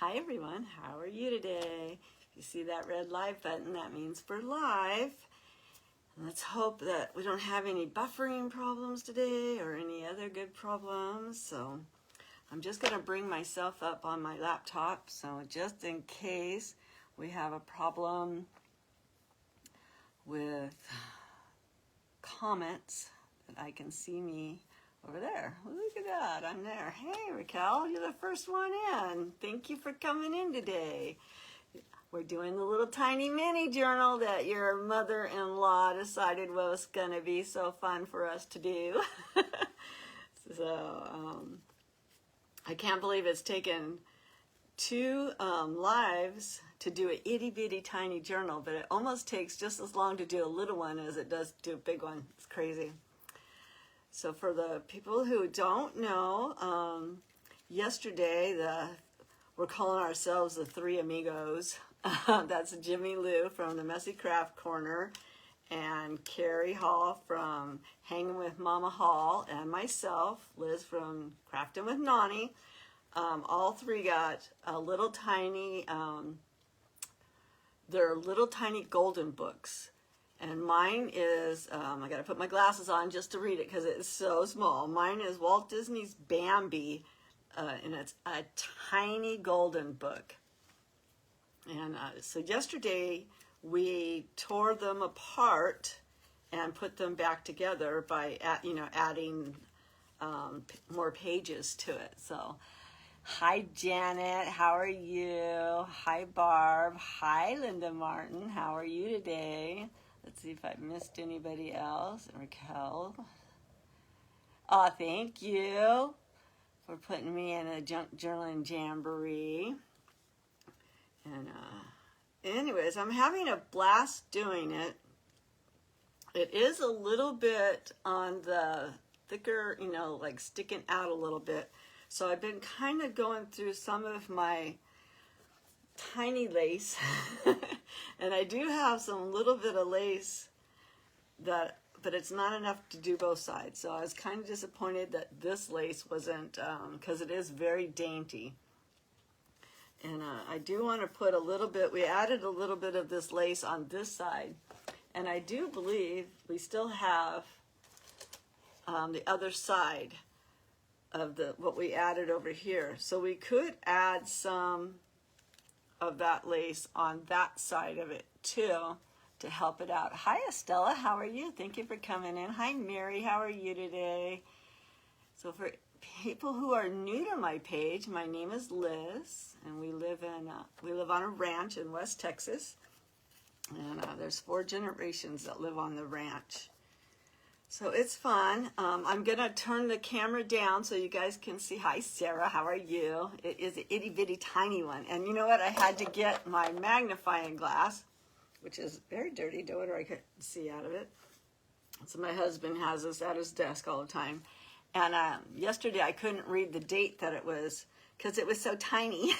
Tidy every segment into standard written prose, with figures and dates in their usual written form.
Hi everyone, how are you today? If you see that red live button, that means we're live. Let's hope that we don't have any buffering problems today or any other good problems. So I'm just going to bring myself up on my laptop, so just in case we have a problem with comments that I can see me over there. Look at that, I'm there. Hey Raquel, you're the first one in. Thank you for coming in today. We're doing the little tiny mini journal that your mother-in-law decided was going to be so fun for us to do. So I can't believe it's taken two lives to do an itty-bitty tiny journal, but it almost takes just as long to do a little one as it does to do a big one. It's crazy. So for the people who don't know, yesterday we're calling ourselves the Three Amigos. That's Jimmy Lou from the Messy Craft Corner, and Carrie Hall from Hanging with Mama Hall, and myself, Liz from Crafting with Nani. All three got a little tiny, they're little tiny golden books. And mine is, I got to put my glasses on just to read it because it's so small. Mine is Walt Disney's Bambi, and it's a tiny golden book. And so yesterday we tore them apart and put them back together by adding more pages to it. So hi Janet, how are you? Hi Barb, hi Linda Martin, how are you today? Let's see if I missed anybody else. Raquel. Oh, thank you for putting me in a junk journaling jamboree. And anyways, I'm having a blast doing it. It is a little bit on the thicker, like sticking out a little bit. So I've been kind of going through some of my tiny lace and I do have some little bit of lace but it's not enough to do both sides. So I was kind of disappointed that this lace wasn't, because it is very dainty. And I do want to put a little bit, we added a little bit of this lace on this side, and I do believe we still have the other side of what we added over here. So we could add some of that lace on that side of it too to help it out. Hi Estella, how are you? Thank you for coming in. Hi Mary, how are you today? So for people who are new to my page, my name is Liz, and we live on a ranch in West Texas, and there's 4 generations that live on the ranch. So it's fun. I'm going to turn the camera down so you guys can see. Hi, Sarah. How are you? It is an itty-bitty tiny one. And you know what? I had to get my magnifying glass, which is very dirty. Don't wonder I couldn't see out of it. So my husband has this at his desk all the time. And yesterday I couldn't read the date that it was because it was so tiny.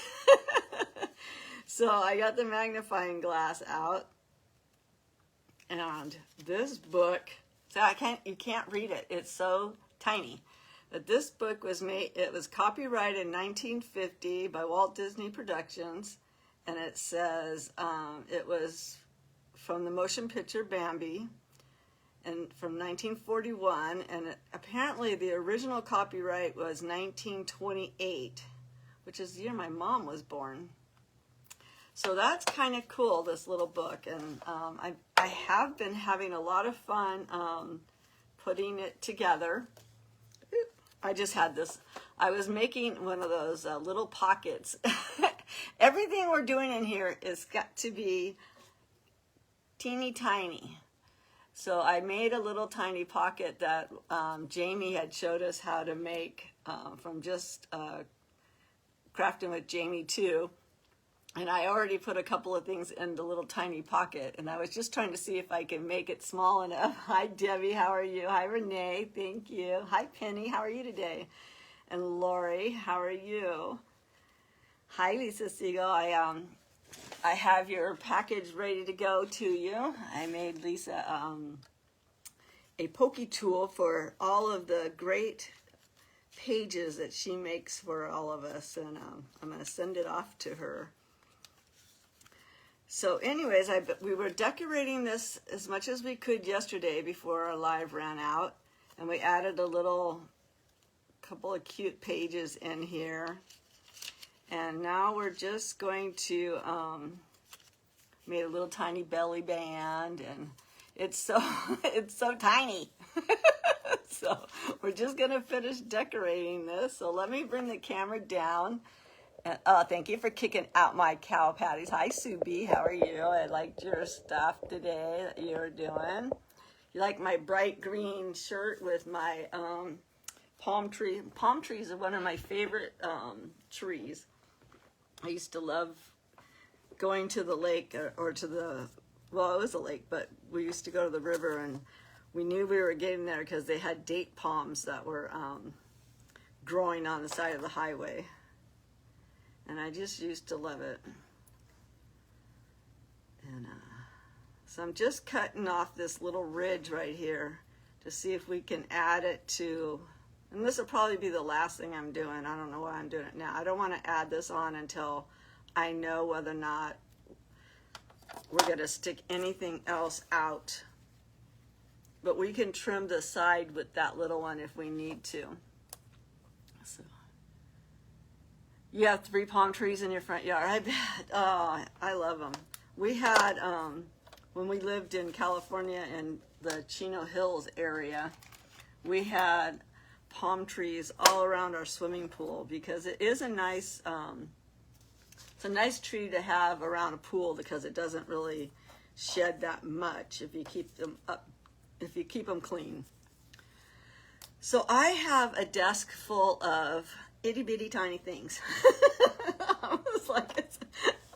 So I got the magnifying glass out. And this book... So you can't read it. It's so tiny. But this book was made, it was copyrighted in 1950 by Walt Disney Productions. And it says it was from the motion picture Bambi and from 1941. And apparently the original copyright was 1928, which is the year my mom was born. So that's kind of cool, this little book, and I have been having a lot of fun putting it together. I just had this, I was making one of those little pockets. Everything we're doing in here is got to be teeny tiny. So I made a little tiny pocket that Jamie had showed us how to make from just Crafting with Jamie 2. And I already put a couple of things in the little tiny pocket, and I was just trying to see if I can make it small enough. Hi, Debbie, how are you? Hi, Renee, thank you. Hi, Penny, how are you today? And Lori, how are you? Hi, Lisa Siegel. I have your package ready to go to you. I made Lisa a pokey tool for all of the great pages that she makes for all of us, and I'm going to send it off to her. So anyways, we were decorating this as much as we could yesterday before our live ran out, and we added couple of cute pages in here. And now we're just going to made a little tiny belly band, and it's so tiny. So we're just gonna finish decorating this. So let me bring the camera down. And, thank you for kicking out my cow patties. Hi, Subi. How are you? I liked your stuff today that you were doing. You like my bright green shirt with my palm tree. Palm trees are one of my favorite trees. I used to love going to the lake or to the, well, it was a lake, but we used to go to the river, and we knew we were getting there because they had date palms that were growing on the side of the highway. And I just used to love it. And so I'm just cutting off this little ridge right here to see if we can add it to, and this will probably be the last thing I'm doing. I don't know why I'm doing it now. I don't want to add this on until I know whether or not we're going to stick anything else out. But we can trim the side with that little one if we need to. So, you have 3 palm trees in your front yard. I bet. Oh, I love them. We had, when we lived in California in the Chino Hills area, we had palm trees all around our swimming pool because it is a nice, it's a nice tree to have around a pool because it doesn't really shed that much if you keep them up, if you keep them clean. So I have a desk full of itty bitty tiny things. I was like,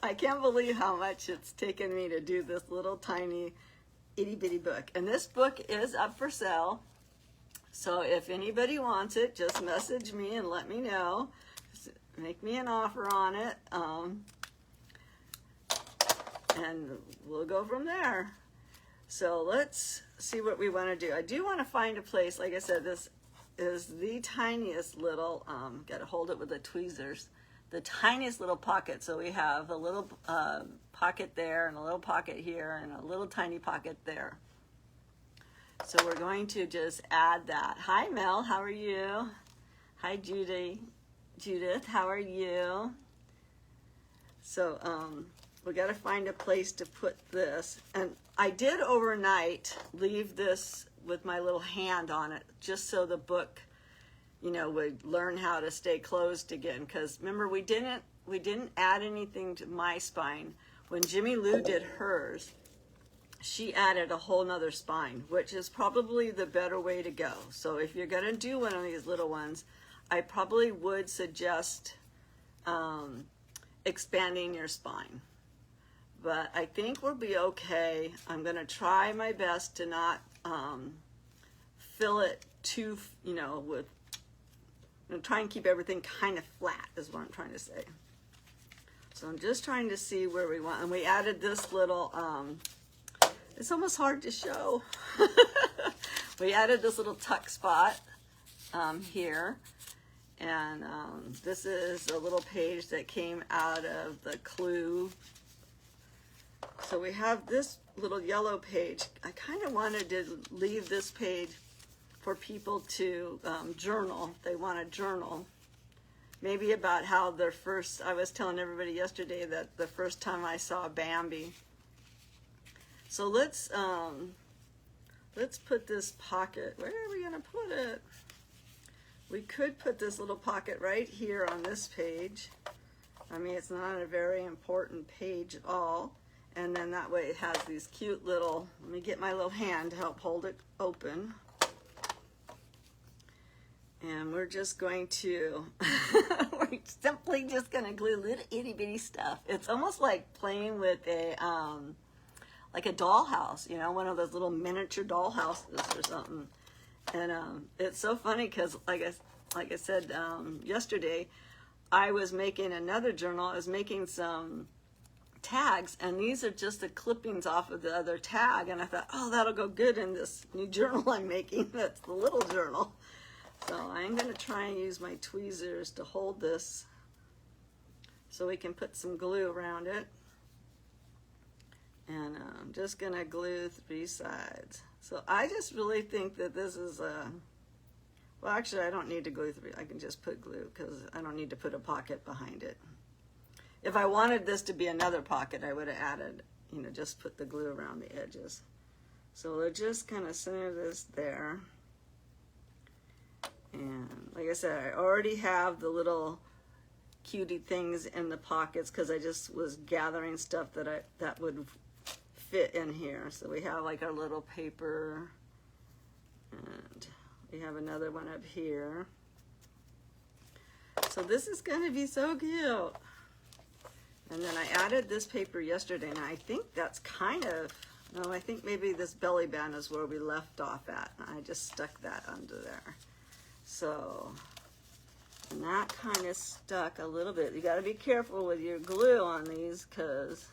I can't believe how much it's taken me to do this little tiny itty bitty book. And this book is up for sale. So if anybody wants it, just message me and let me know. Make me an offer on it. And we'll go from there. So let's see what we want to do. I do want to find a place, like I said, this is the tiniest little, got to hold it with the tweezers, the tiniest little pocket. So we have a little pocket there and a little pocket here and a little tiny pocket there. So we're going to just add that. Hi, Mel, how are you? Hi, Judith, how are you? So we got to find a place to put this. And I did overnight leave this with my little hand on it, just so the book, you know, would learn how to stay closed again. Because remember, we didn't add anything to my spine. When Jimmy Lou did hers, she added a whole nother spine, which is probably the better way to go. So if you're gonna do one of these little ones, I probably would suggest expanding your spine. But I think we'll be okay. I'm gonna try my best to not fill it too, you know, with, I'm try and keep everything kind of flat is what I'm trying to say. So I'm just trying to see where we want, and we added this little, it's almost hard to show. We added this little tuck spot here, and this is a little page that came out of the Clue. So we have this little yellow page. I kind of wanted to leave this page for people to journal. They want to journal. Maybe about how their first, I was telling everybody yesterday that the first time I saw Bambi. So let's put this pocket, where are we gonna put it? We could put this little pocket right here on this page. I mean, it's not a very important page at all. And then that way it has these cute little, let me get my little hand to help hold it open. And we're just going to, we're simply just gonna glue little itty bitty stuff. It's almost like playing with a, like a dollhouse, you know, one of those little miniature dollhouses or something. And it's so funny because, like I said yesterday, I was making another journal. I was making some tags, and these are just the clippings off of the other tag. And I thought, oh, that'll go good in this new journal I'm making. That's the little journal. So I'm going to try and use my tweezers to hold this so we can put some glue around it. And I'm just going to glue 3 sides. So I just really think that this is well, actually I don't need to glue 3. I can just put glue because I don't need to put a pocket behind it. If I wanted this to be another pocket, I would have added, you know, just put the glue around the edges. So we'll just kind of center this there. And like I said, I already have the little cutie things in the pockets because I just was gathering stuff that would fit in here. So we have like our little paper, and we have another one up here. So this is going to be so cute. And then I added this paper yesterday, and I think that's kind of, no, I think maybe this belly band is where we left off at. I just stuck that under there. So, and that kind of stuck a little bit. You got to be careful with your glue on these because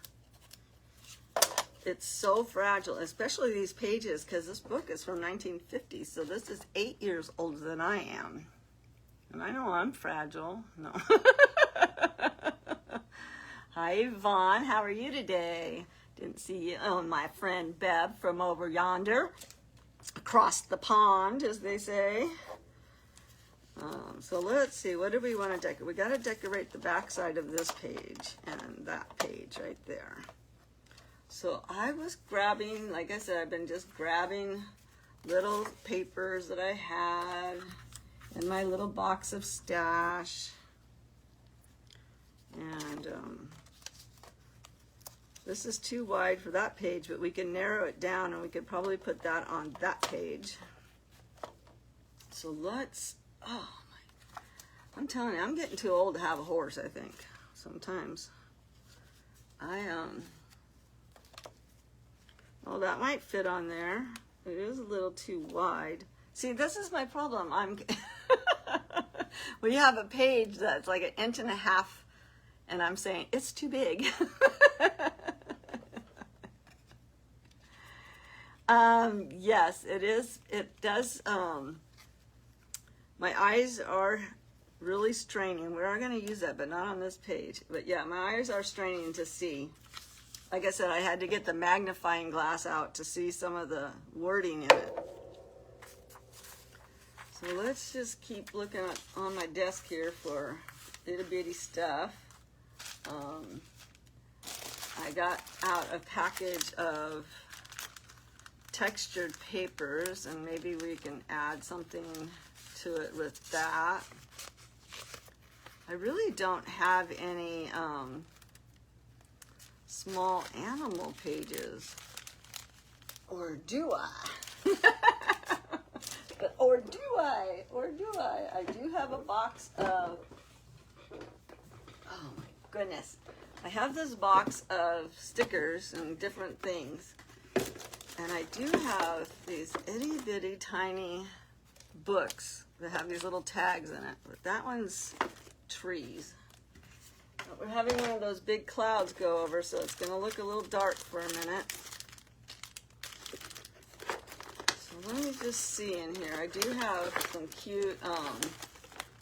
it's so fragile, especially these pages, because this book is from 1950, so this is 8 years older than I am. And I know I'm fragile. No. Hi, Yvonne. How are you today? Didn't see you. Oh, my friend Bev from over yonder, across the pond, as they say. So let's see. What do we want to decorate? We got to decorate the back side of this page and that page right there. So I was grabbing, like I said, I've been just grabbing little papers that I had in my little box of stash. And this is too wide for that page, but we can narrow it down and we could probably put that on that page. So let's, oh my, I'm telling you, I'm getting too old to have a horse, I think, sometimes. Well, that might fit on there. It is a little too wide. See, this is my problem. We have a page that's like 1.5 inches, and I'm saying it's too big. Yes, it is. It does. My eyes are really straining. We are going to use that, but not on this page. But yeah, my eyes are straining to see. Like I said, I had to get the magnifying glass out to see some of the wording in it. So let's just keep looking on my desk here for itty bitty stuff. I got out a package of textured papers, and maybe we can add something to it with that. I really don't have any small animal pages, or do I? Or do I? I do have a box of, oh my goodness, I have this box of stickers and different things, and I do have these itty bitty tiny books that have these little tags in it, but that one's trees. But we're having one of those big clouds go over, so it's going to look a little dark for a minute. So let me just see in here. I do have some cute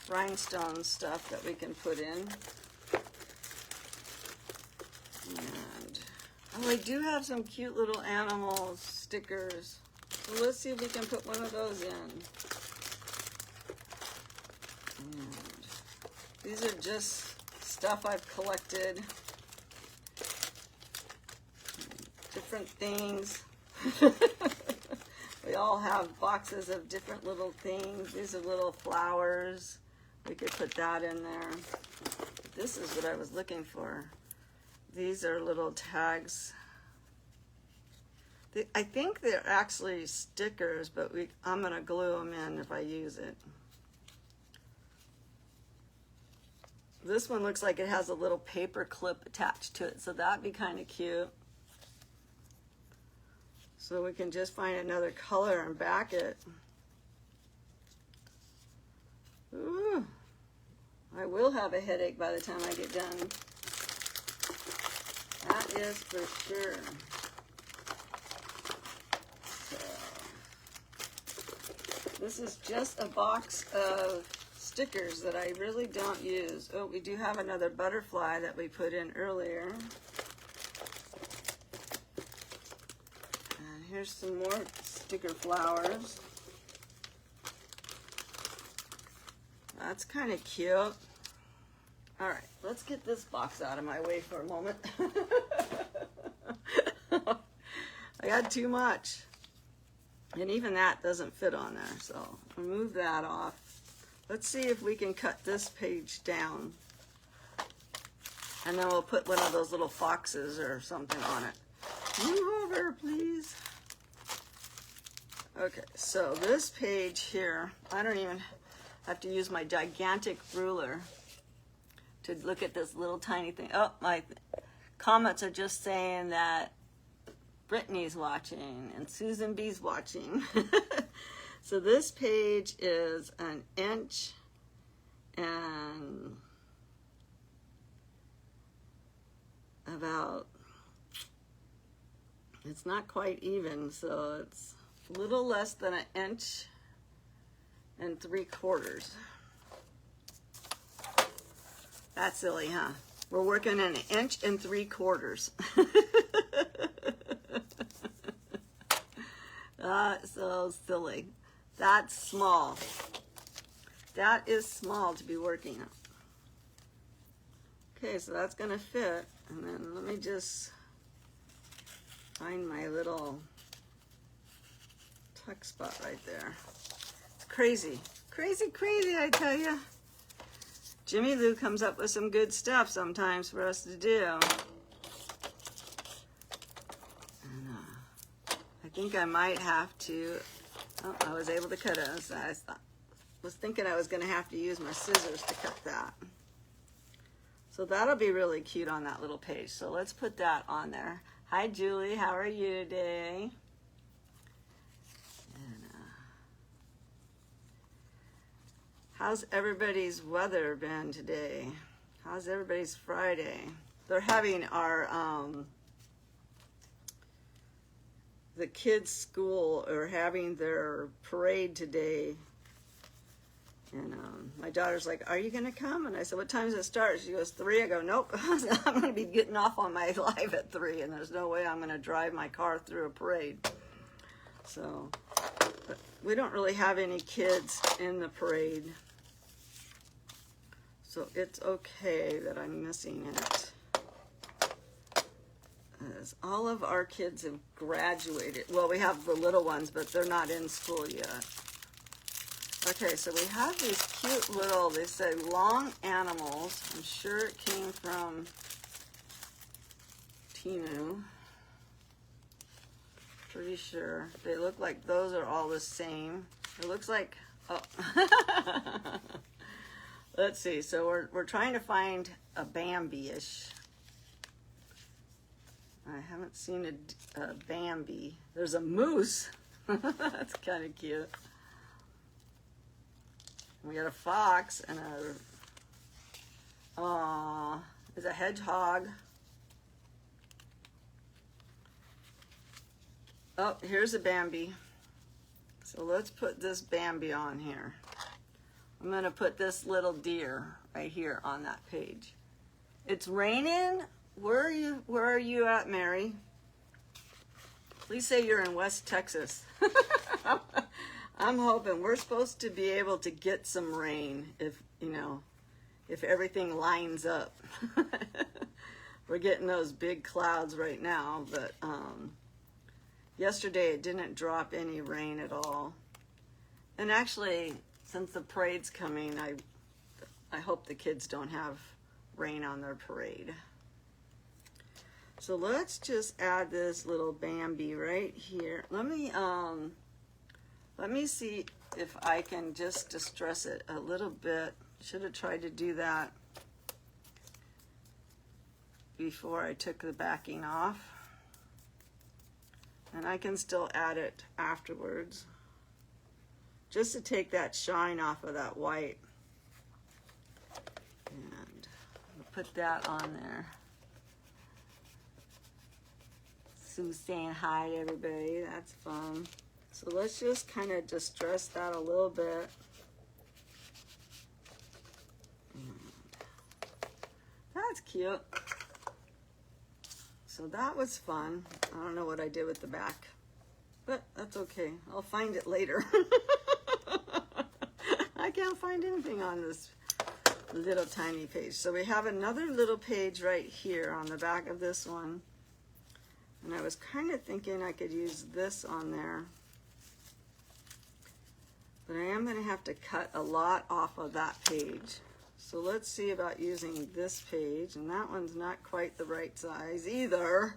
rhinestone stuff that we can put in. And, oh, I do have some cute little animal stickers. So let's see if we can put one of those in. And these are just stuff I've collected. Different things. We all have boxes of different little things. These are little flowers. We could put that in there. This is what I was looking for. These are little tags. I think they're actually stickers, but I'm going to glue them in if I use it. This one looks like it has a little paper clip attached to it, so that'd be kind of cute. So we can just find another color and back it. Ooh, I will have a headache by the time I get done. That is for sure. This is just a box of stickers that I really don't use. Oh, we do have another butterfly that we put in earlier. And here's some more sticker flowers. That's kind of cute. All right, let's get this box out of my way for a moment. I got too much. And even that doesn't fit on there, so I'll move that off. Let's see if we can cut this page down. And then we'll put one of those little foxes or something on it. Move over, please. Okay, so this page here, I don't even have to use my gigantic ruler to look at this little tiny thing. Oh, my comments are just saying that Brittany's watching and Susan B's watching. So this page is 1 inch and about, it's not quite even, so it's a little less than 1 inch and 3/4. That's silly, huh? We're working in 1 inch and 3/4. That's so silly. That's small. That is small to be working on. Okay, so that's gonna fit. And then let me just find my little tuck spot right there. It's crazy. Crazy, crazy, I tell you. Jimmy Lou comes up with some good stuff sometimes for us to do. And, I think I might have to, oh, I was able to cut it. I was thinking I was going to have to use my scissors to cut that. So that'll be really cute on that little page. So let's put that on there. Hi, Julie. How are you today? And, how's everybody's weather been today? How's everybody's Friday? They're having our, the kids' school are having their parade today. And my daughter's like, are you going to come? And I said, what time does it start? She goes, 3. I go, nope. I'm going to be getting off on my live at 3, and there's no way I'm going to drive my car through a parade. So, but we don't really have any kids in the parade. So it's okay that I'm missing it. As all of our kids have graduated. Well, we have the little ones, but they're not in school yet. Okay, so we have these cute little, they say long animals. I'm sure it came from Temu. Pretty sure. They look like those are all the same. It looks like, oh. Let's see, so we're trying to find a Bambi-ish. I haven't seen a Bambi. There's a moose. That's kind of cute. We got a fox and there's a hedgehog. Oh, here's a Bambi. So let's put this Bambi on here. I'm gonna put this little deer right here on that page. It's raining. Where are you at, Mary? Please say you're in West Texas. I'm hoping we're supposed to be able to get some rain if, you know, if everything lines up. We're getting those big clouds right now, but yesterday it didn't drop any rain at all. And actually, since the parade's coming, I hope the kids don't have rain on their parade. So let's just add this little Bambi right here. Let me see if I can just distress it a little bit. Should have tried to do that before I took the backing off. And I can still add it afterwards, just to take that shine off of that white. And I'll put that on there. Sue's saying hi to everybody. That's fun. So let's just kind of distress that a little bit. That's cute. So that was fun. I don't know what I did with the back, but that's okay. I'll find it later. I can't find anything on this little tiny page. So we have another little page right here on the back of this one. And I was kind of thinking I could use this on there. But I am going to have to cut a lot off of that page. So let's see about using this page. And that one's not quite the right size either.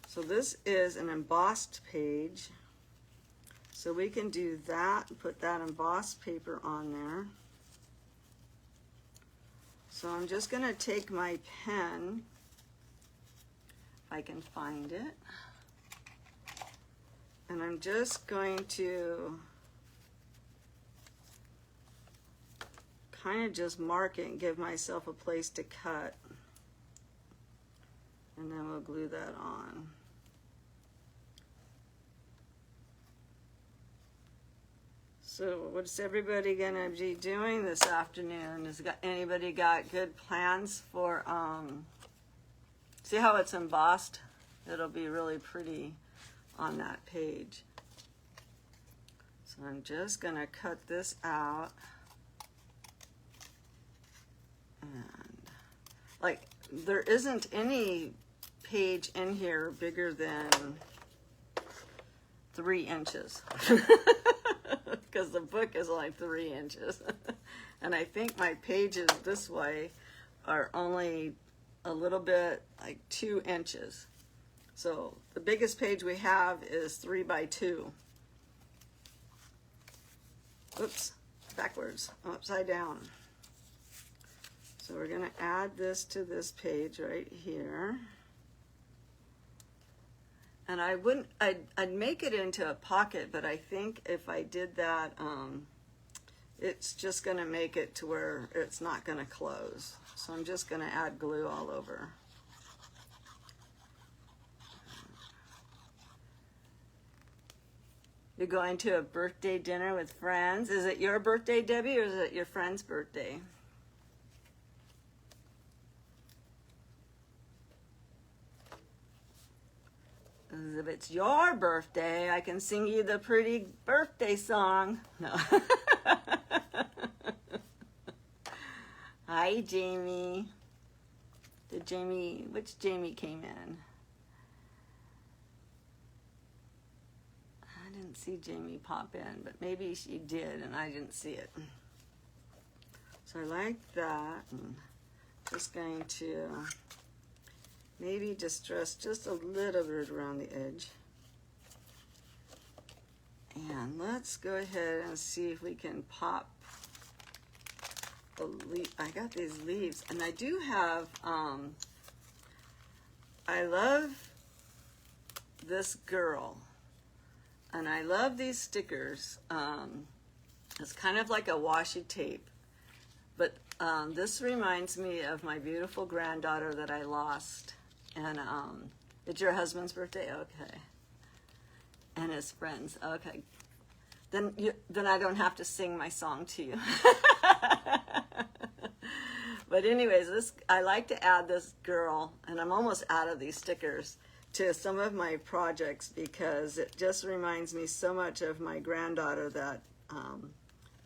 So this is an embossed page. So we can do that and put that embossed paper on there. So I'm just going to take my pen, if I can find it, and I'm just going to kind of just mark it and give myself a place to cut, and then we'll glue that on. So what's everybody gonna be doing this afternoon? Has anybody got good plans for, see how it's embossed? It'll be really pretty on that page. So I'm just gonna cut this out. And like, there isn't any page in here bigger than 3 inches. Because the book is only 3 inches. And I think my pages this way are only a little bit like 2 inches. So the biggest page we have is 3 by 2. Oops, backwards, upside down. So we're going to add this to this page right here. And I'd make it into a pocket, but I think if I did that, it's just going to make it to where it's not going to close. So I'm just going to add glue all over. You're going to a birthday dinner with friends. Is it your birthday, Debbie, or is it your friend's birthday? If it's your birthday, I can sing you the pretty birthday song. No. Hi, Jamie. Which Jamie came in? I didn't see Jamie pop in, but maybe she did and I didn't see it. So I like that. And just going to maybe distress just a little bit around the edge. And let's go ahead and see if we can pop the leaf. I got these leaves, and I do have, I love this girl, and I love these stickers. It's kind of like a washi tape, but this reminds me of my beautiful granddaughter that I lost. And it's your husband's birthday? Okay. And his friends. Okay. Then I don't have to sing my song to you. But anyways, I like to add this girl, and I'm almost out of these stickers, to some of my projects because it just reminds me so much of my granddaughter that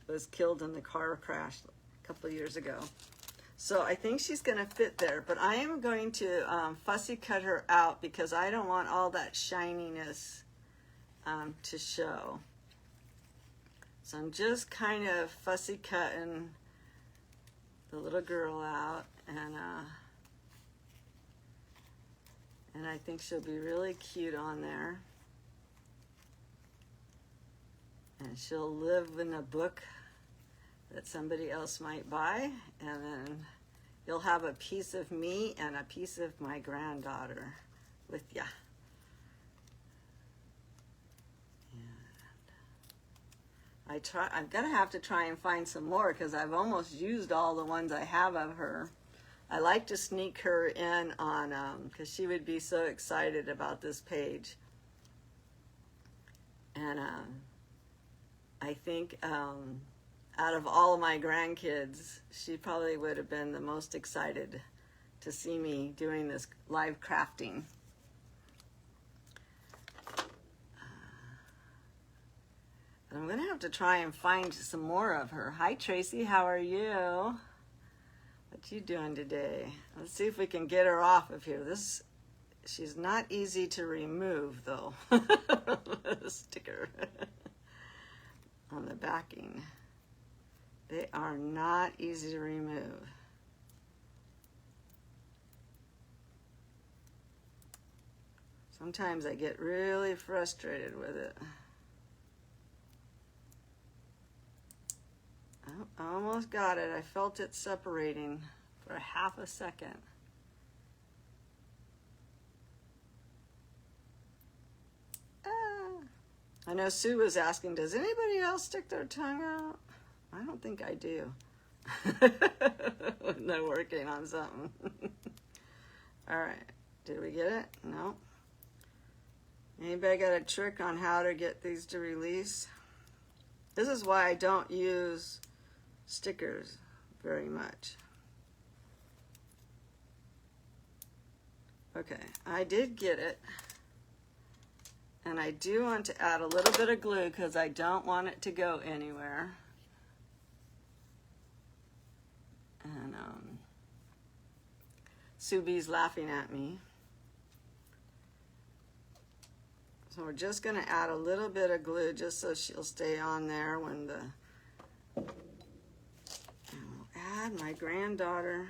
was killed in the car crash a couple of years ago. So I think she's going to fit there, but I am going to fussy cut her out because I don't want all that shininess to show. So I'm just kind of fussy cutting the little girl out, and I think she'll be really cute on there. And she'll live in a book that somebody else might buy, and then you'll have a piece of me and a piece of my granddaughter with ya. And I'm gonna have to try and find some more because I've almost used all the ones I have of her. I like to sneak her in on because she would be so excited about this page. And I think out of all of my grandkids, she probably would have been the most excited to see me doing this live crafting. I'm going to have to try and find some more of her. Hi, Tracy. How are you? What you doing today? Let's see if we can get her off of here. She's not easy to remove, though. The sticker on the backing. They are not easy to remove. Sometimes I get really frustrated with it. Oh, I almost got it. I felt it separating for a half a second. I know Sue was asking, does anybody else stick their tongue out? I don't think I do. They're working on something. All right. Did we get it? No. Anybody got a trick on how to get these to release? This is why I don't use stickers very much. Okay, I did get it. And I do want to add a little bit of glue because I don't want it to go anywhere. And Sue B's laughing at me. So we're just going to add a little bit of glue just so she'll stay on there when the... And we'll add my granddaughter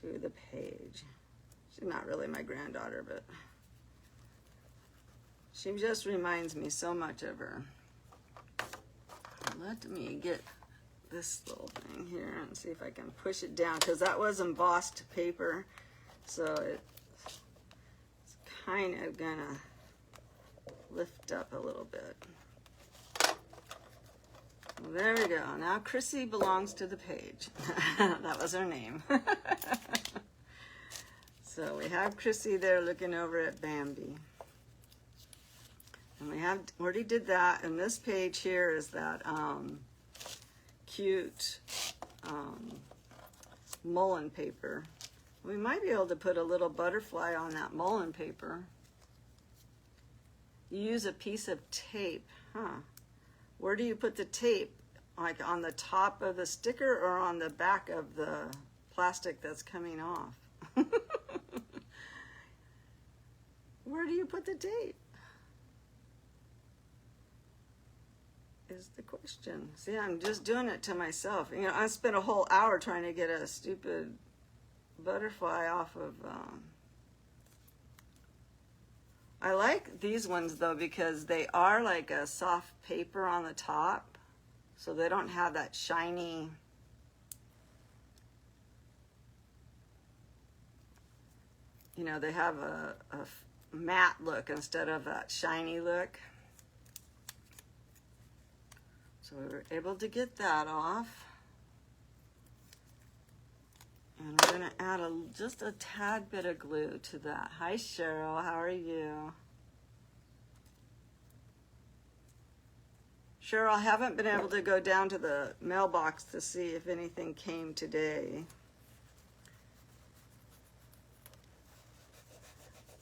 to the page. She's not really my granddaughter, but she just reminds me so much of her. Let me get this little thing here and see if I can push it down, because that was embossed paper, so it's kind of gonna lift up a little bit. Well, there we go. Now Chrissy belongs to the page. That was her name. So we have Chrissy there looking over at Bambi. And we have already did that, and this page here is that cute mullen paper. We might be able to put a little butterfly on that mullen paper. You use a piece of tape, huh? Where do you put the tape? Like on the top of the sticker or on the back of the plastic that's coming off? Where do you put the tape? Is the question. See, I'm just doing it to myself. You know, I spent a whole hour trying to get a stupid butterfly off of... I like these ones, though, because they are like a soft paper on the top, so they don't have that shiny... You know, they have a matte look instead of that shiny look. So we were able to get that off. And we're going to add just a tad bit of glue to that. Hi, Cheryl. How are you? Cheryl, I haven't been able to go down to the mailbox to see if anything came today.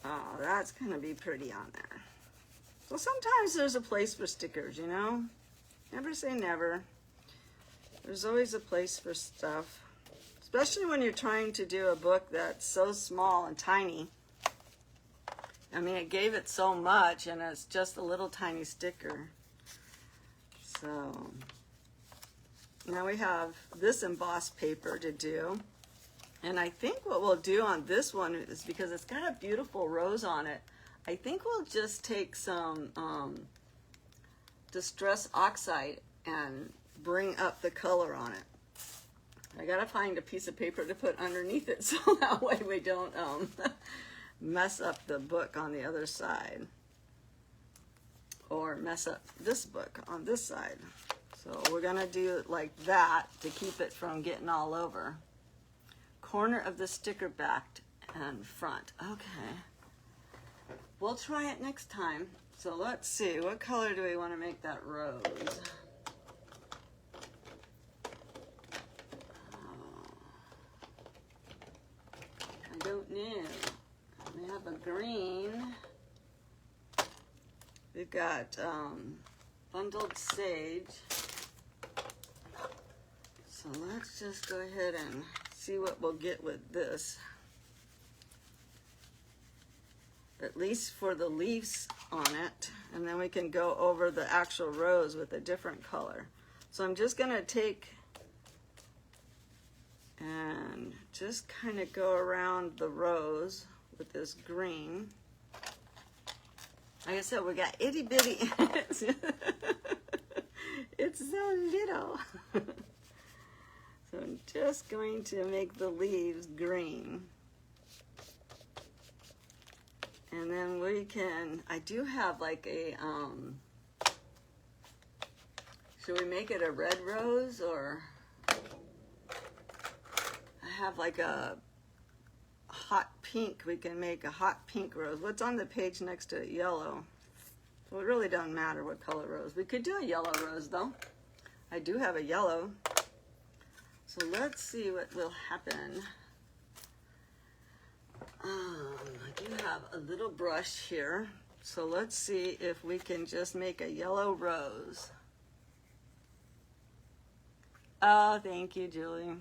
Oh, that's going to be pretty on there. So sometimes there's a place for stickers, you know? Never say never. There's always a place for stuff. Especially when you're trying to do a book that's so small and tiny. I mean, it gave it so much, and it's just a little tiny sticker. So, now we have this embossed paper to do. And I think what we'll do on this one is, because it's got a beautiful rose on it, I think we'll just take some Distress Oxide and bring up the color on it. I gotta find a piece of paper to put underneath it so that way we don't mess up the book on the other side, or mess up this book on this side. So we're gonna do it like that to keep it from getting all over. Corner of the sticker back and front. Okay. we'll try it next time. So let's see, what color do we want to make that rose? I don't know. We have a green. We've got bundled sage. So let's just go ahead and see what we'll get with this. At least for the leaves on it. And then we can go over the actual rose with a different color. So I'm just going to take and just kind of go around the rose with this green. Like I said, we got itty bitty. It's so little. So I'm just going to make the leaves green. And then we can, I do have like a, should we make it a red rose, or I have like a hot pink. We can make a hot pink rose. What's on the page next to it? Yellow. So it really doesn't matter what color rose. We could do a yellow rose though. I do have a yellow. So let's see what will happen. I do have a little brush here. So let's see if we can just make a yellow rose. Oh, thank you, Julie.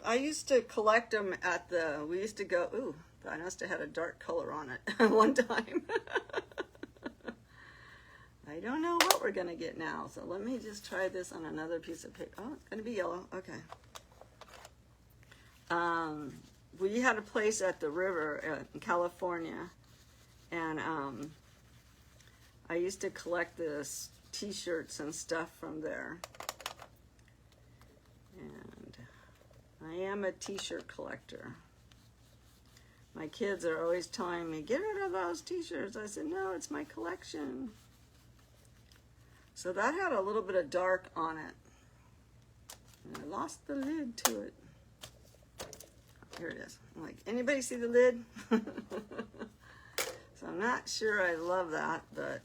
I used to collect them at we used to go, ooh, I must have had a dark color on it one time. I don't know what we're going to get now. So let me just try this on another piece of paper. Oh, it's going to be yellow. Okay. We had a place at the river in California, and I used to collect this t-shirts and stuff from there. And I am a t-shirt collector. My kids are always telling me, get rid of those t-shirts. I said, no, it's my collection. So that had a little bit of dark on it. And I lost the lid to it. Here it is. I'm like, anybody see the lid? So I'm not sure I love that, but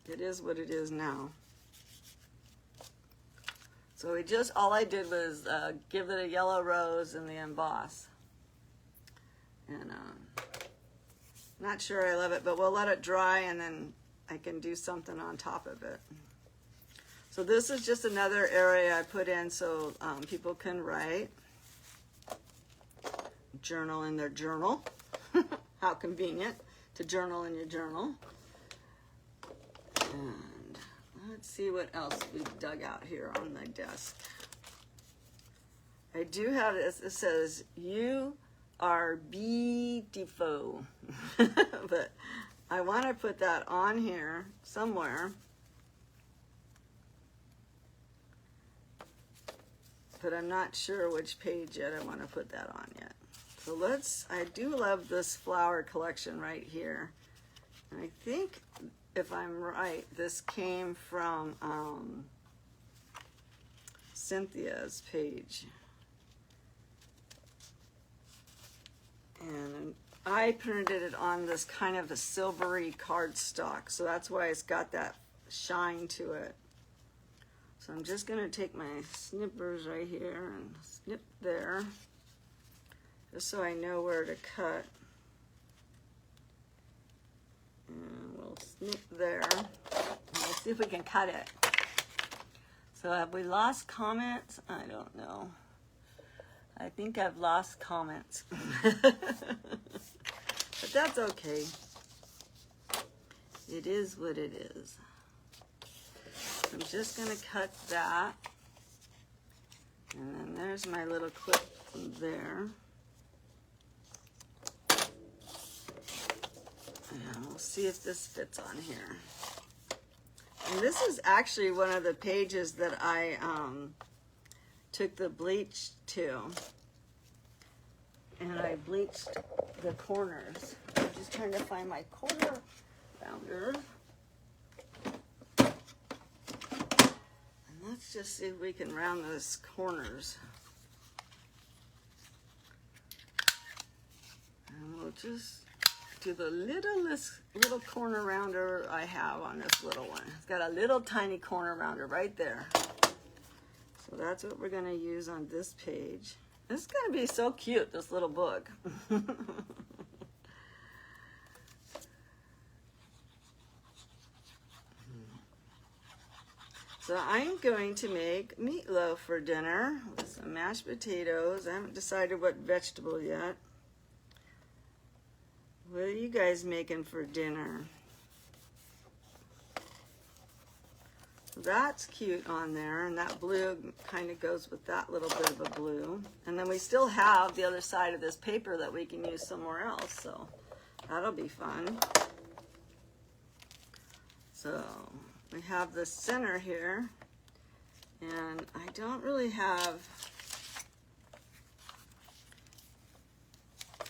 it is what it is now. So all I did was give it a yellow rose and the emboss. And not sure I love it, but we'll let it dry and then I can do something on top of it. So this is just another area I put in so people can write. Journal in their journal. How convenient to journal in your journal. And let's see what else we've dug out here on my desk. I do have this. It says, you are beautiful. But I want to put that on here somewhere. But I'm not sure which page yet I want to put that on yet. So I do love this flower collection right here. And I think, if I'm right, this came from Cynthia's page. And I printed it on this kind of a silvery cardstock. So that's why it's got that shine to it. So I'm just going to take my snippers right here and snip there. Just so I know where to cut. And we'll snip there. And we'll see if we can cut it. So have we lost comments? I don't know. I think I've lost comments. But that's okay. It is what it is. I'm just going to cut that. And then there's my little clip from there. And we'll see if this fits on here. And this is actually one of the pages that I took the bleach to. And I bleached the corners. I'm just trying to find my corner rounder. And let's just see if we can round those corners. And we'll just do the little corner rounder I have on this little one. It's got a little tiny corner rounder right there. So that's what we're going to use on this page. This is going to be so cute, this little book. So I'm going to make meatloaf for dinner with some mashed potatoes. I haven't decided what vegetable yet. What are you guys making for dinner? That's cute on there, and that blue kind of goes with that little bit of a blue. And then we still have the other side of this paper that we can use somewhere else, so that'll be fun. So we have the center here, and I don't really have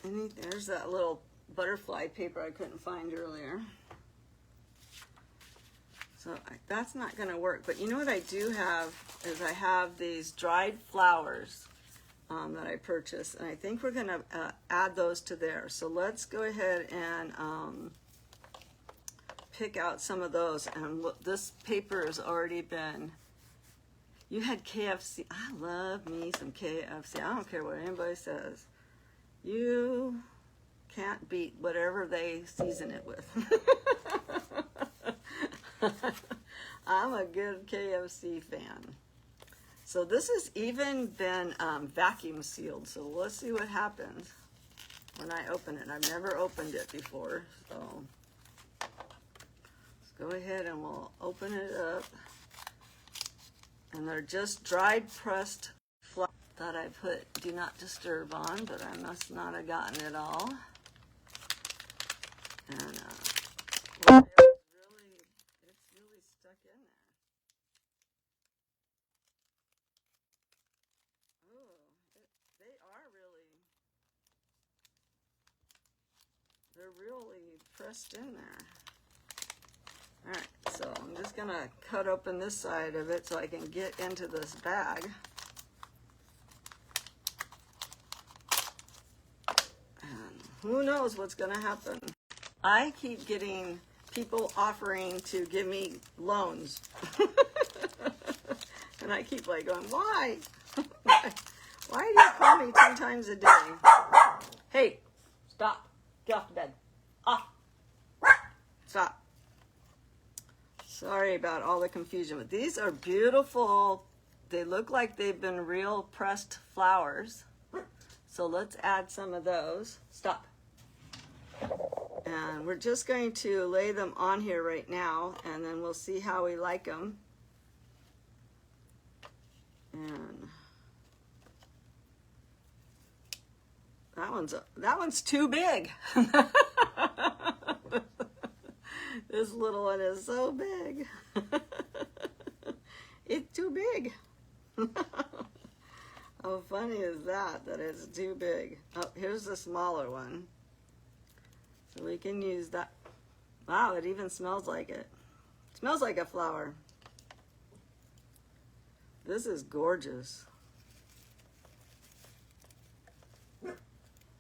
any. There's that little butterfly paper I couldn't find earlier. So that's not going to work. But you know what I do have is I have these dried flowers that I purchased, and I think we're going to add those to there. So let's go ahead and pick out some of those. And look, this paper has already been. You had KFC. I love me some KFC. I don't care what anybody says. You can't beat whatever they season it with. I'm a good KFC fan. So this has even been vacuum sealed. So let's see what happens when I open it. I've never opened it before. So let's go ahead and we'll open it up. And they're just dried pressed flowers that I put do not disturb on, but I must not have gotten it all. And well, it's really stuck in there. Oh, they're really pressed in there. All right, so I'm just gonna cut open this side of it so I can get into this bag. And who knows what's gonna happen. I keep getting people offering to give me loans. And I keep like going, why? Why do you call me 10 times a day? Hey, stop. Get off the bed. Off. Stop. Sorry about all the confusion, but these are beautiful. They look like they've been real pressed flowers. So let's add some of those. Stop. And we're just going to lay them on here right now, and then we'll see how we like them. And that one's too big. This little one is so big. It's too big. How funny is that it's too big? Oh, here's the smaller one. So we can use that. Wow, it even smells like it. It smells like a flower. This is gorgeous.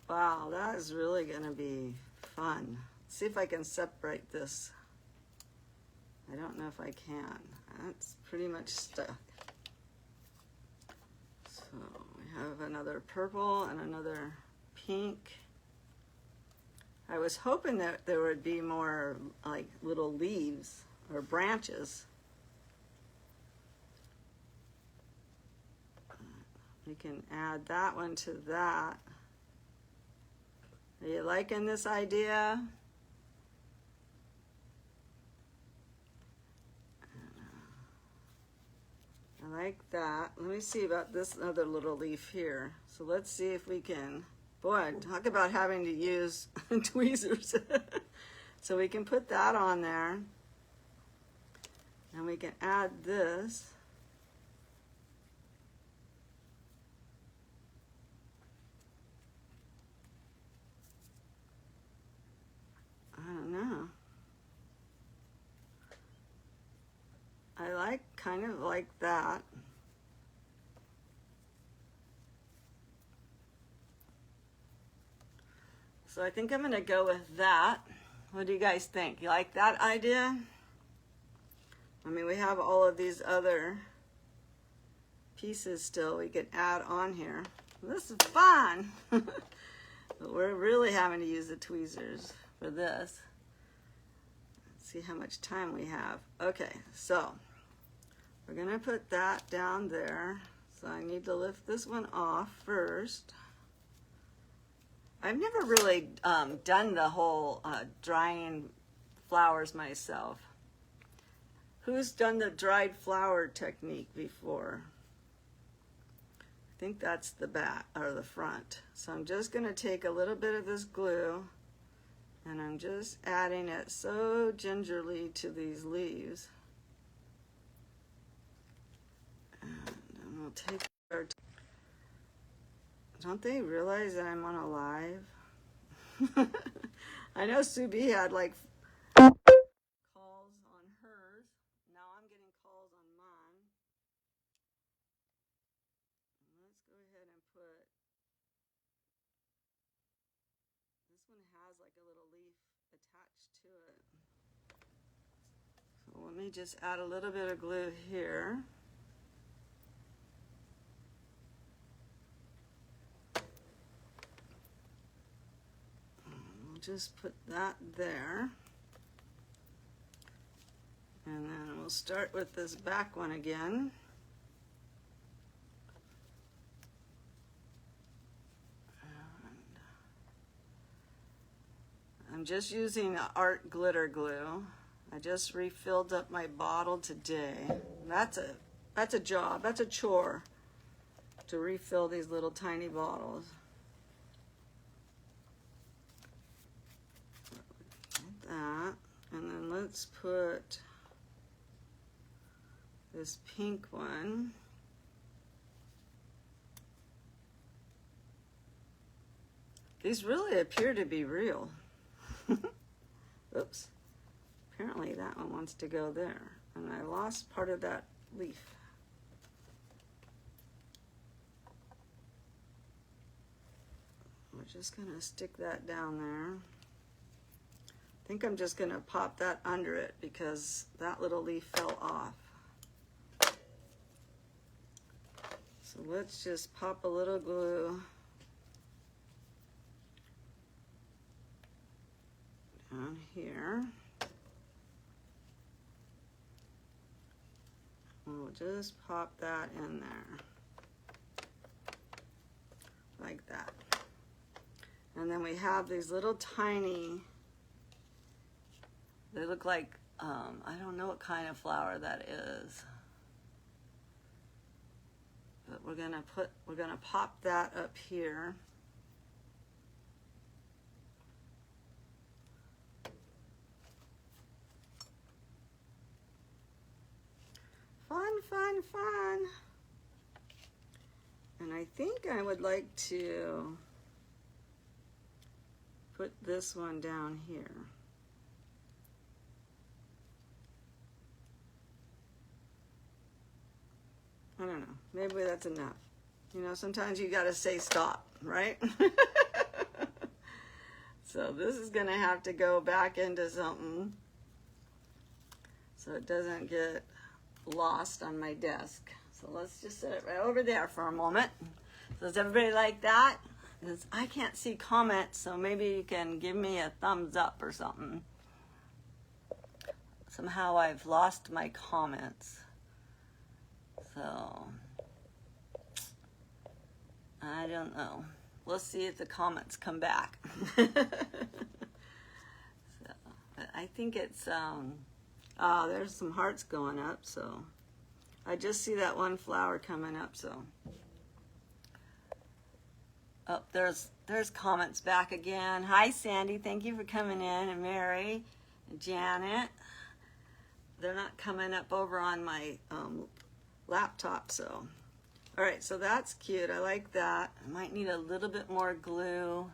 Wow, that is really going to be fun. Let's see if I can separate this. I don't know if I can. That's pretty much stuck. So we have another purple and another pink. I was hoping that there would be more like little leaves or branches. We can add that one to that. Are you liking this idea? I like that. Let me see about this other little leaf here. So let's see if we can, boy, talk about having to use tweezers. So we can put that on there. And we can add this. I don't know. I like kind of like that. So I think I'm going to go with that. What do you guys think? You like that idea? I mean, we have all of these other pieces still we could add on here. This is fun. But we're really having to use the tweezers for this. Let's see how much time we have. Okay, so we're going to put that down there. So I need to lift this one off first. I've never really done the whole drying flowers myself. Who's done the dried flower technique before? I think that's the back or the front. So I'm just going to take a little bit of this glue and I'm just adding it so gingerly to these leaves. And we'll take our... Don't they realize that I'm on a live? I know Subi had like calls on hers. Now I'm getting calls on mine. Let's go ahead and put, this one has like a little leaf attached to it. So let me just add a little bit of glue here. Just put that there. And then we'll start with this back one again. And I'm just using art glitter glue. I just refilled up my bottle today. That's a job, that's a chore to refill these little tiny bottles. That, and then let's put this pink one. These really appear to be real. Oops. Apparently that one wants to go there, and I lost part of that leaf. We're just gonna stick that down there. I think I'm just going to pop that under it because that little leaf fell off. So let's just pop a little glue down here. We'll just pop that in there like that. And then we have these little tiny, they look like, I don't know what kind of flower that is. But we're gonna pop that up here. Fun, fun, fun. And I think I would like to put this one down here. I don't know, maybe that's enough. You know, sometimes you gotta say stop, right? So this is gonna have to go back into something so it doesn't get lost on my desk. So let's just set it right over there for a moment. So does everybody like that? Because I can't see comments, so maybe you can give me a thumbs up or something. Somehow I've lost my comments. So, I don't know. We'll see if the comments come back. So, but I think it's, there's some hearts going up, so I just see that one flower coming up, so. Oh, there's comments back again. Hi, Sandy. Thank you for coming in, and Mary, and Janet. They're not coming up over on my laptop, so. All right, so that's cute. I like that. I might need a little bit more glue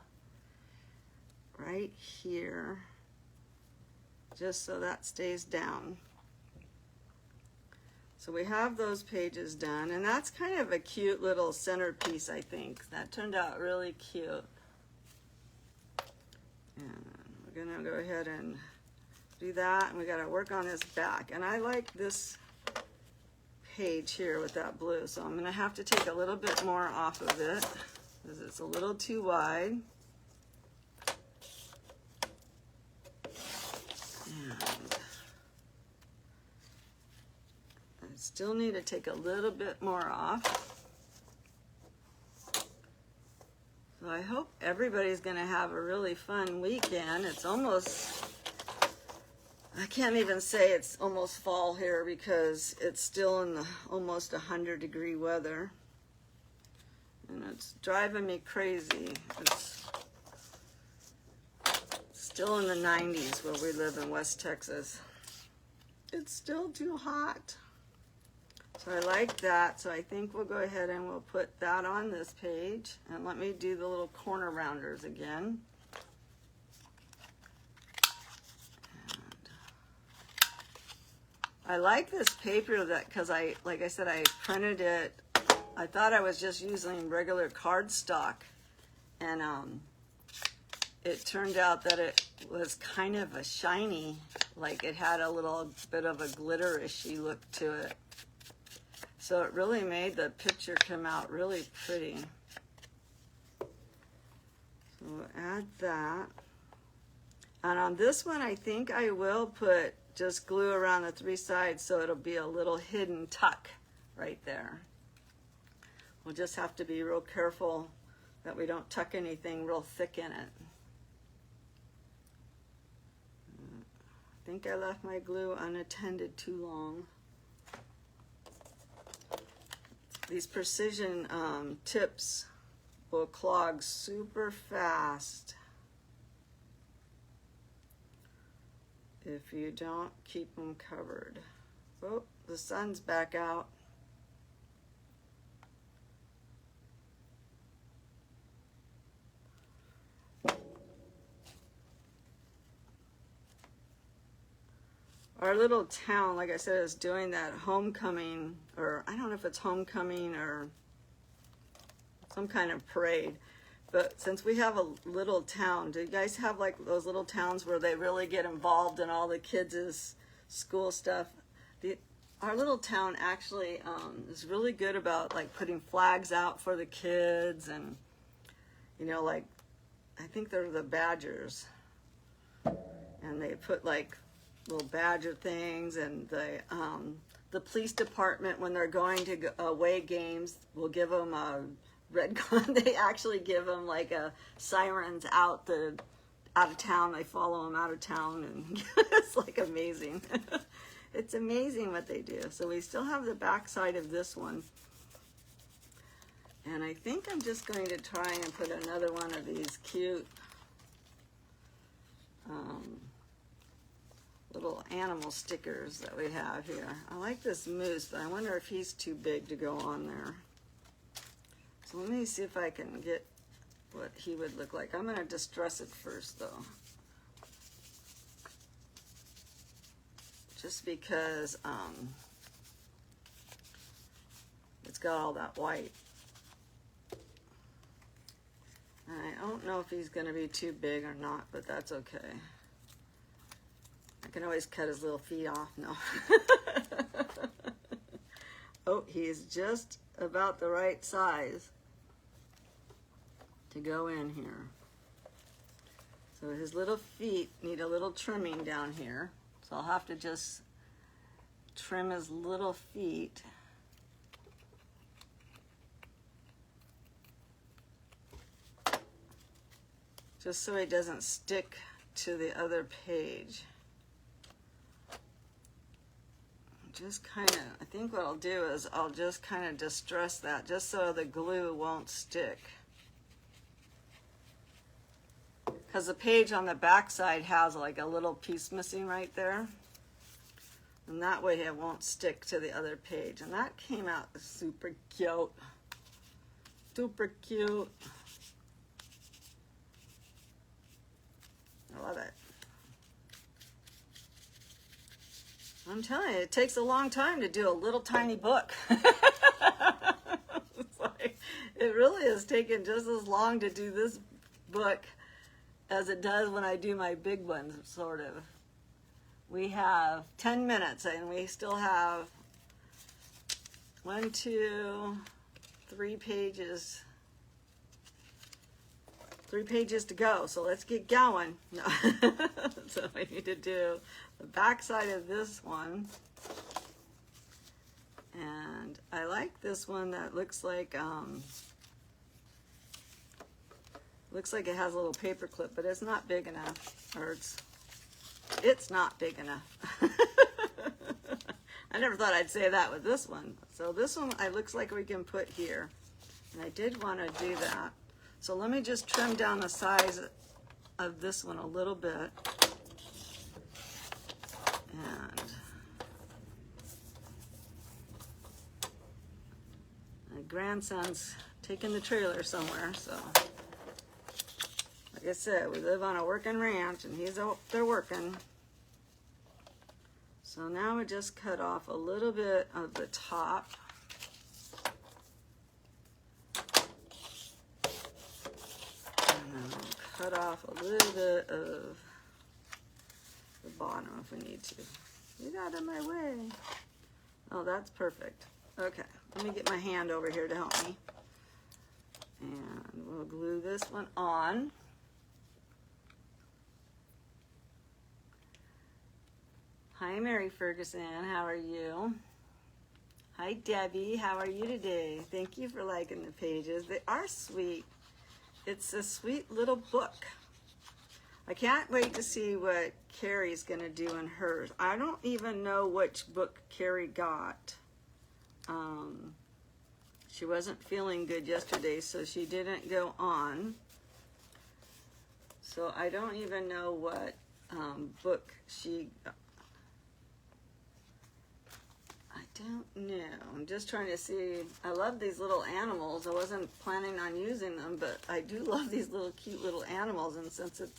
right here, just so that stays down. So we have those pages done, and that's kind of a cute little centerpiece, I think. That turned out really cute. And we're gonna go ahead and do that, and we gotta work on this back. And I like this page here with that blue, so I'm gonna have to take a little bit more off of it because it's a little too wide. And I still need to take a little bit more off. So I hope everybody's gonna have a really fun weekend. It's almost, I can't even say it's almost fall here because it's still in the almost 100-degree weather. And it's driving me crazy. It's still in the 90s where we live in West Texas. It's still too hot. So I like that, so I think we'll go ahead and we'll put that on this page. And let me do the little corner rounders again. And I like this paper that, because like I said, I printed it. I thought I was just using regular cardstock, and it turned out that it was kind of a shiny, like it had a little bit of a glitterishy look to it. So it really made the picture come out really pretty. So we'll add that. And on this one, I think I will put just glue around the 3 sides so it'll be a little hidden tuck right there. We'll just have to be real careful that we don't tuck anything real thick in it. I think I left my glue unattended too long. These precision tips will clog super fast if you don't keep them covered. Oh, the sun's back out. Our little town, like I said, is doing that homecoming, or I don't know if it's homecoming or some kind of parade. But since we have a little town, do you guys have like those little towns where they really get involved in all the kids' school stuff? Our little town actually is really good about like putting flags out for the kids, and you know, like I think they're the Badgers, and they put like little badger things, and the police department, when they're going to away games, will give them a red gun. They actually give them like a sirens out of town. They follow them out of town, and it's like amazing. It's amazing what they do. So we still have the back side of this one, and I think I'm just going to try and put another one of these cute little animal stickers that we have here. I like this moose, but I wonder if he's too big to go on there. So let me see if I can get what he would look like. I'm going to distress it first, though. Just because it's got all that white. And I don't know if he's going to be too big or not, but that's okay. I can always cut his little feet off. No. Oh, he's just about the right size to go in here. So his little feet need a little trimming down here. So I'll have to just trim his little feet. Just so he doesn't stick to the other page. Just kind of, I think what I'll do is I'll just kind of distress that just so the glue won't stick. Because the page on the back side has like a little piece missing right there. And that way it won't stick to the other page. And that came out super cute. Super cute. I love it. I'm telling you, it takes a long time to do a little tiny book. It's like, it really has taken just as long to do this book as it does when I do my big ones, sort of. We have 10 minutes and we still have 1, 2, 3 pages. 3 pages to go, so let's get going. No. So I need to do the back side of this one. And I like this one that looks like it has a little paper clip, but it's not big enough, or it's not big enough. I never thought I'd say that with this one. So this one, it looks like we can put here. And I did want to do that. So let me just trim down the size of this one a little bit. And my grandson's taking the trailer somewhere, so like I said, we live on a working ranch and he's out there working. So now we just cut off a little bit of the top. And then we'll cut off a little bit of the bottom if we need to. Get out of my way. Oh, that's perfect. Okay, let me get my hand over here to help me. And we'll glue this one on. Hi, Mary Ferguson. How are you? Hi, Debbie. How are you today? Thank you for liking the pages. They are sweet. It's a sweet little book. I can't wait to see what Carrie's going to do in hers. I don't even know which book Carrie got. She wasn't feeling good yesterday, so she didn't go on. So I don't even know what book she... I don't know. I'm just trying to see. I love these little animals. I wasn't planning on using them, but I do love these little cute little animals. And since it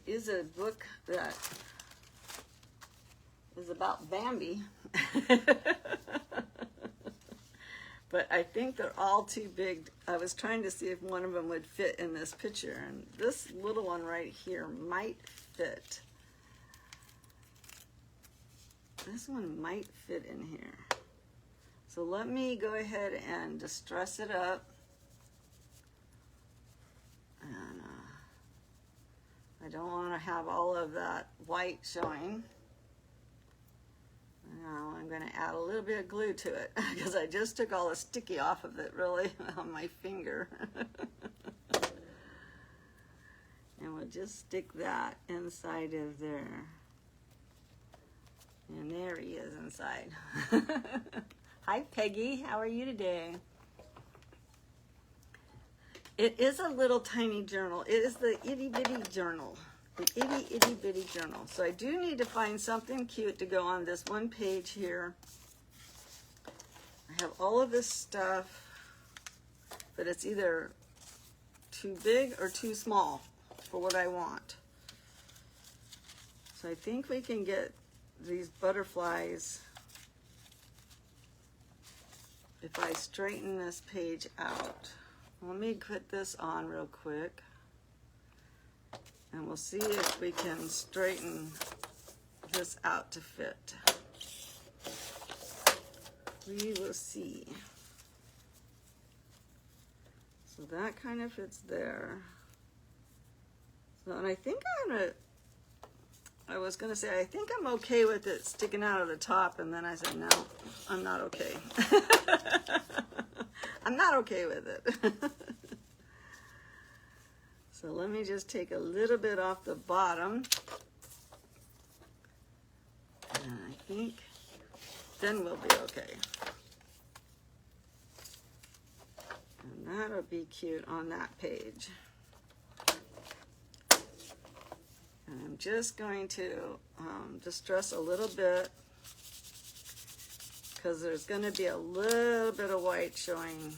is a book that is about Bambi, but I think they're all too big. I was trying to see if one of them would fit in this picture, and this little one right here might fit. This one might fit in here. So let me go ahead and distress it up. And I don't want to have all of that white showing. Now I'm going to add a little bit of glue to it because I just took all the sticky off of it really on my finger. And we'll just stick that inside of there. And there he is inside. Hi, Peggy. How are you today? It is a little tiny journal. It is the itty bitty journal. The itty bitty journal. So I do need to find something cute to go on this one page here. I have all of this stuff, but it's either too big or too small for what I want. So I think we can get these butterflies if I straighten this page out. Let me put this on real quick and we'll see if we can straighten this out to fit. We will see. So that kind of fits there. So, and I think I was going to say, I think I'm okay with it sticking out of the top, and then I said, no, I'm not okay. I'm not okay with it. So let me just take a little bit off the bottom. And I think then we'll be okay. And that'll be cute on that page. And I'm just going to distress a little bit because there's going to be a little bit of white showing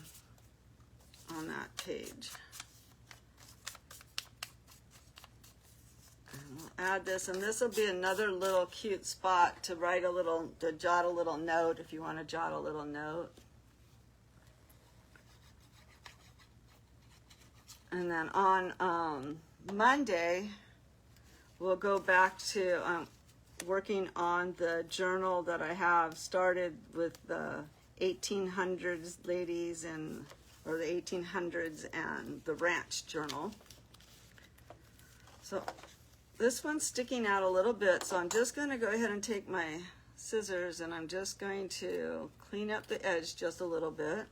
on that page. And we'll add this, and this will be another little cute spot to write a little, to jot a little note if you want to jot a little note. And then on Monday, we'll go back to working on the journal that I have started with the 1800s ladies or the 1800s and the ranch journal. So this one's sticking out a little bit, so I'm just going to go ahead and take my scissors and I'm just going to clean up the edge just a little bit,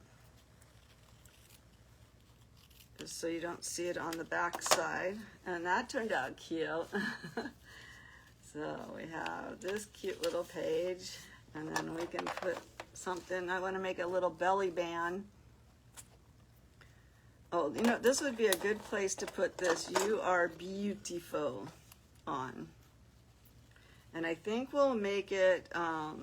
just so you don't see it on the back side. And that turned out cute. So we have this cute little page, and then we can put something. I want to make a little belly band. Oh, you know, this would be a good place to put this "You Are Beautiful" on. And I think we'll make it, I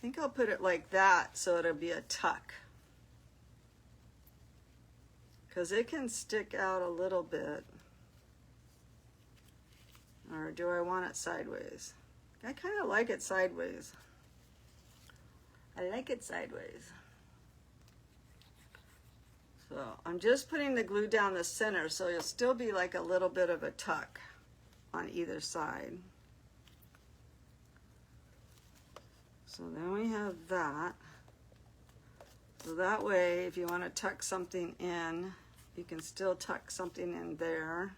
think I'll put it like that so it'll be a tuck. Because it can stick out a little bit. Or do I want it sideways? I kind of like it sideways. I like it sideways. So I'm just putting the glue down the center, so you'll still be like a little bit of a tuck on either side. So then we have that. So that way, if you want to tuck something in, you can still tuck something in there.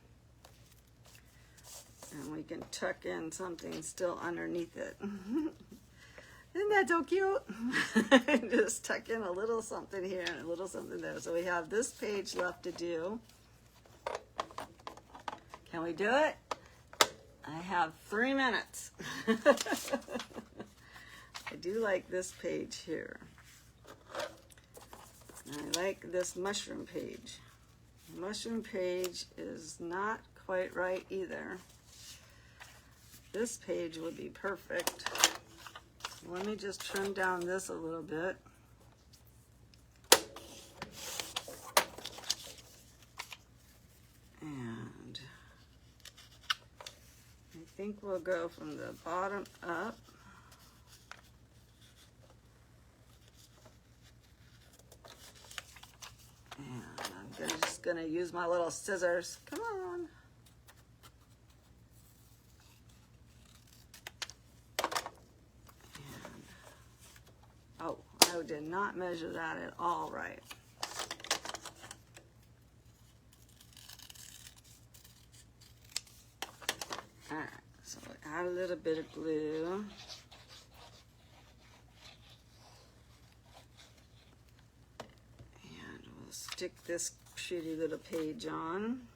And we can tuck in something still underneath it. Isn't that so cute? Just tuck in a little something here and a little something there. So we have this page left to do. Can we do it? I have 3 minutes. I do like this page here. And I like this mushroom page. The mushroom page is not quite right either. This page would be perfect. Let me just trim down this a little bit. And I think we'll go from the bottom up. And I'm just gonna use my little scissors. Come on. Oh, I did not measure that at all right. All right, so add a little bit of glue. And we'll stick this pretty little page on.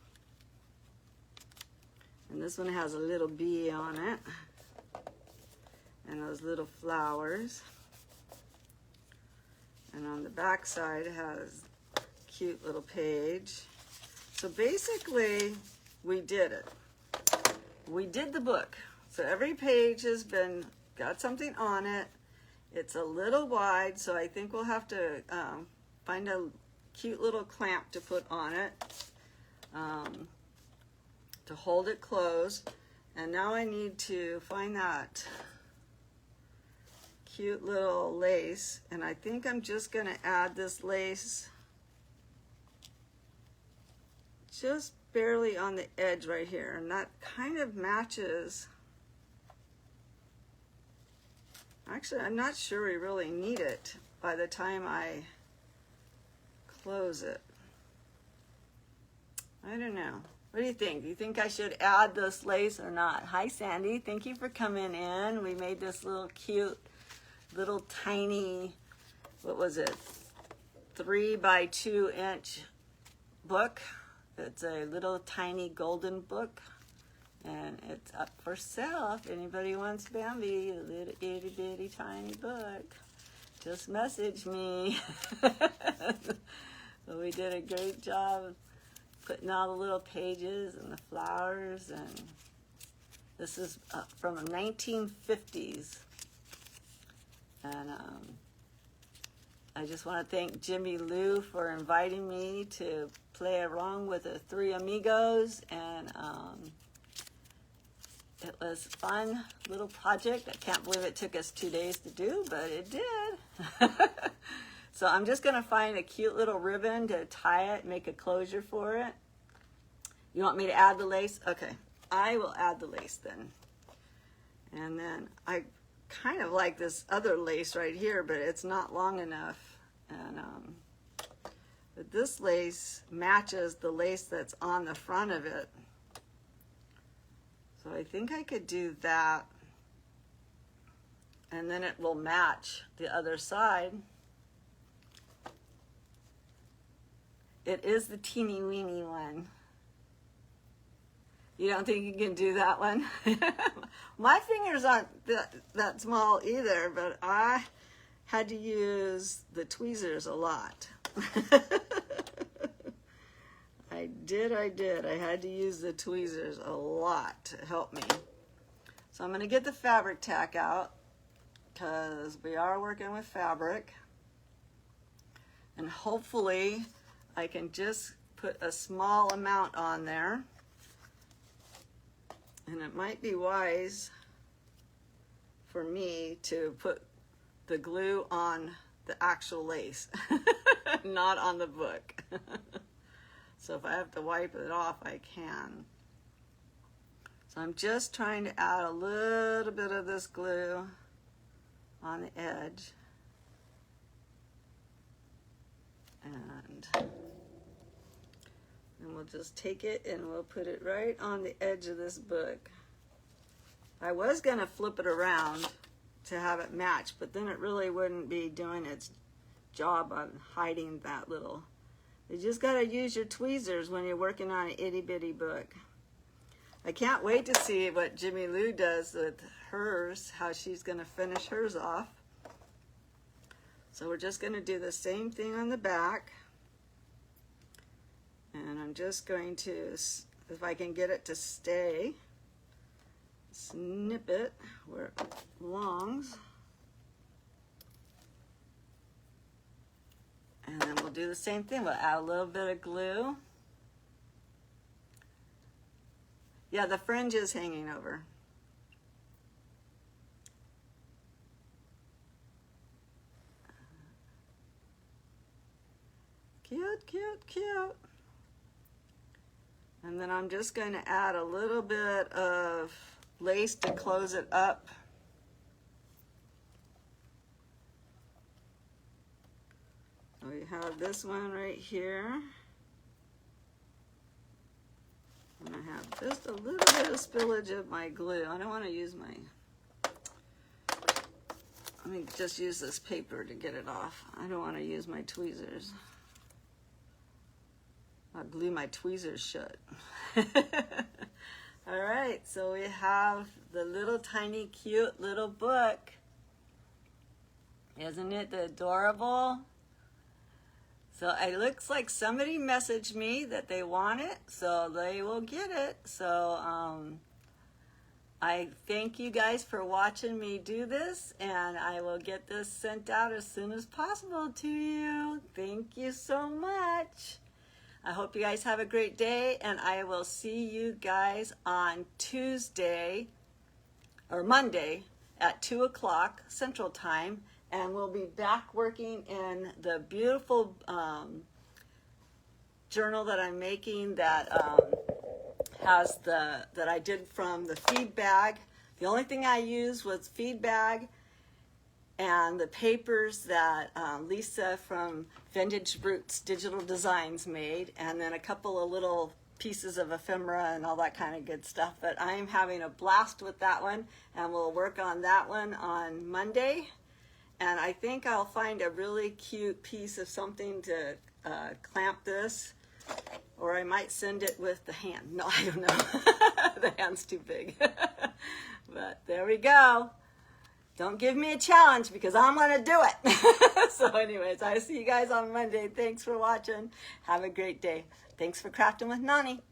And this one has a little bee on it. And those little flowers. And on the back side it has a cute little page. So basically, we did it. We did the book. So every page has got something on it. It's a little wide, so I think we'll have to find a cute little clamp to put on it to hold it closed. And now I need to find that cute little lace, and I think I'm just going to add this lace just barely on the edge right here, and that kind of matches. Actually, I'm not sure we really need it by the time I close it. I don't know. What do you think? Do you think I should add this lace or not? Hi, Sandy. Thank you for coming in. We made this little cute little tiny, what was it, 3 by 2 inch book. It's a little tiny golden book, and it's up for sale if anybody wants Bambi, a little itty bitty tiny book. Just message me. So we did a great job putting all the little pages and the flowers, and this is from the 1950s. And I just want to thank Jimmy Lou for inviting me to play along with the 3 amigos, and it was a fun little project. I can't believe it took us 2 days to do, but it did. So I'm just going to find a cute little ribbon to tie it, make a closure for it. You want me to add the lace? Okay, I will add the lace then. And then I kind of like this other lace right here, but it's not long enough. And but this lace matches the lace that's on the front of it. So I think I could do that. And then it will match the other side. It is the teeny weeny one. You don't think you can do that one? My fingers aren't that small either, but I had to use the tweezers a lot. I did. I had to use the tweezers a lot to help me. So I'm going to get the fabric tack out because we are working with fabric. And hopefully I can just put a small amount on there. And it might be wise for me to put the glue on the actual lace, not on the book. So if I have to wipe it off, I can. So I'm just trying to add a little bit of this glue on the edge. And we'll just take it and we'll put it right on the edge of this book. I was going to flip it around to have it match, but then it really wouldn't be doing its job on hiding that little. You just got to use your tweezers when you're working on an itty bitty book. I can't wait to see what Jimmy Lou does with hers, how she's going to finish hers off. So we're just going to do the same thing on the back. And I'm just going to, if I can get it to stay, snip it where it belongs. And then we'll do the same thing. We'll add a little bit of glue. Yeah, the fringe is hanging over. Cute, cute, cute. And then I'm just going to add a little bit of lace to close it up. So we have this one right here. And I have just a little bit of spillage of my glue. I don't want to use my, let me just use this paper to get it off. I don't want to use my tweezers. I'll glue my tweezers shut. All right, so we have the little tiny cute little book. Isn't it adorable? So it looks like somebody messaged me that they want it, so they will get it. So I thank you guys for watching me do this, and I will get this sent out as soon as possible to you. Thank you so much. I hope you guys have a great day, and I will see you guys on Tuesday or Monday at 2 o'clock Central Time, and we'll be back working in the beautiful journal that I'm making that has that I did from the feed bag. The only thing I used was feed bag and the papers that Lisa from Vintage Roots Digital Designs made, and then a couple of little pieces of ephemera and all that kind of good stuff. But I am having a blast with that one, and we'll work on that one on Monday. And I think I'll find a really cute piece of something to clamp this, or I might send it with the hand. No, I don't know. The hand's too big. But there we go. Don't give me a challenge because I'm going to do it. So anyways, I see you guys on Monday. Thanks for watching. Have a great day. Thanks for crafting with Nani.